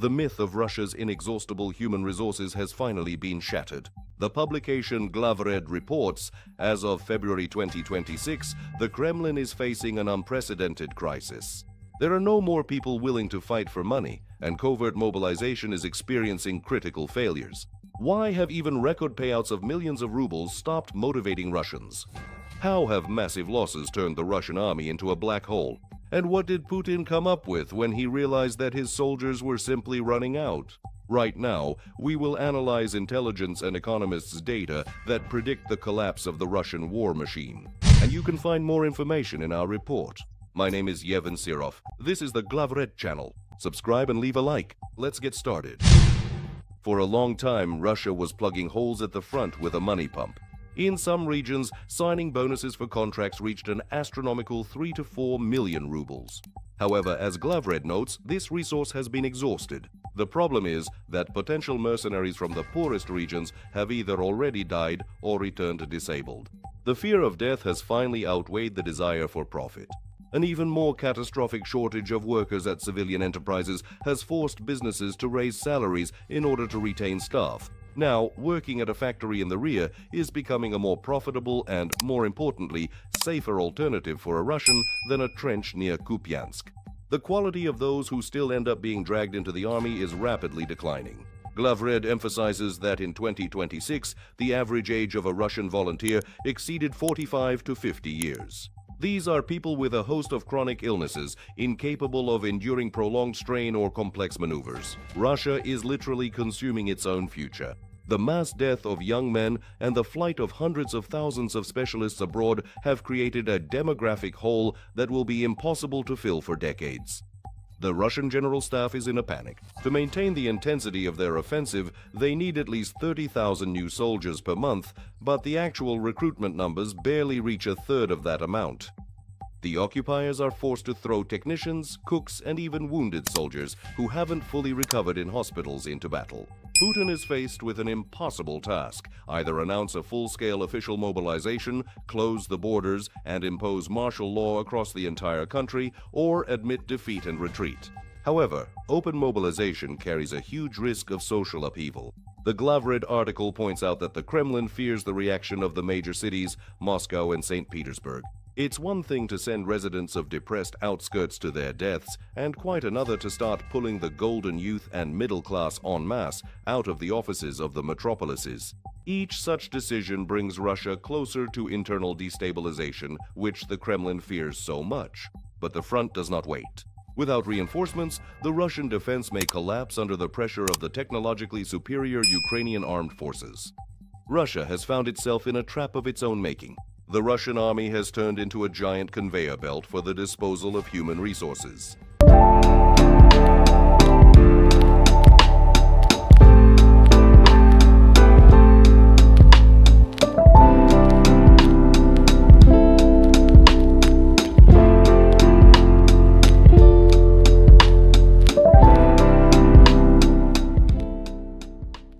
The myth of Russia's inexhaustible human resources has finally been shattered. The publication Glavred reports, as of February 2026, the Kremlin is facing an unprecedented crisis. There are no more people willing to fight for money, and covert mobilization is experiencing critical failures. Why have even record payouts of millions of rubles stopped motivating Russians? How have massive losses turned the Russian army into a black hole? And what did Putin come up with when he realized that his soldiers were simply running out? Right now, we will analyze intelligence and economists' data that predict the collapse of the Russian war machine. And you can find more information in our report. My name is Yevhen Sirov. This is the Glavred channel. Subscribe and leave a like. Let's get started. For a long time, Russia was plugging holes at the front with a money pump. In some regions, signing bonuses for contracts reached an astronomical 3 to 4 million rubles. However, as Glavred notes, this resource has been exhausted. The problem is that potential mercenaries from the poorest regions have either already died or returned disabled. The fear of death has finally outweighed the desire for profit. An even more catastrophic shortage of workers at civilian enterprises has forced businesses to raise salaries in order to retain staff. Now, working at a factory in the rear is becoming a more profitable and, more importantly, safer alternative for a Russian than a trench near Kupiansk. The quality of those who still end up being dragged into the army is rapidly declining. Glavred emphasizes that in 2026, the average age of a Russian volunteer exceeded 45 to 50 years. These are people with a host of chronic illnesses, incapable of enduring prolonged strain or complex maneuvers. Russia is literally consuming its own future. The mass death of young men and the flight of hundreds of thousands of specialists abroad have created a demographic hole that will be impossible to fill for decades. The Russian General Staff is in a panic. To maintain the intensity of their offensive, they need at least 30,000 new soldiers per month, but the actual recruitment numbers barely reach a third of that amount. The occupiers are forced to throw technicians, cooks, and even wounded soldiers who haven't fully recovered in hospitals into battle. Putin is faced with an impossible task: either announce a full-scale official mobilization, close the borders, and impose martial law across the entire country, or admit defeat and retreat. However, open mobilization carries a huge risk of social upheaval. The Glavred article points out that the Kremlin fears the reaction of the major cities, Moscow and St. Petersburg. It's one thing to send residents of depressed outskirts to their deaths, and quite another to start pulling the golden youth and middle class en masse out of the offices of the metropolises. Each such decision brings Russia closer to internal destabilization, which the Kremlin fears so much. But the front does not wait. Without reinforcements, the Russian defense may collapse under the pressure of the technologically superior Ukrainian armed forces. Russia has found itself in a trap of its own making. The Russian army has turned into a giant conveyor belt for the disposal of human resources.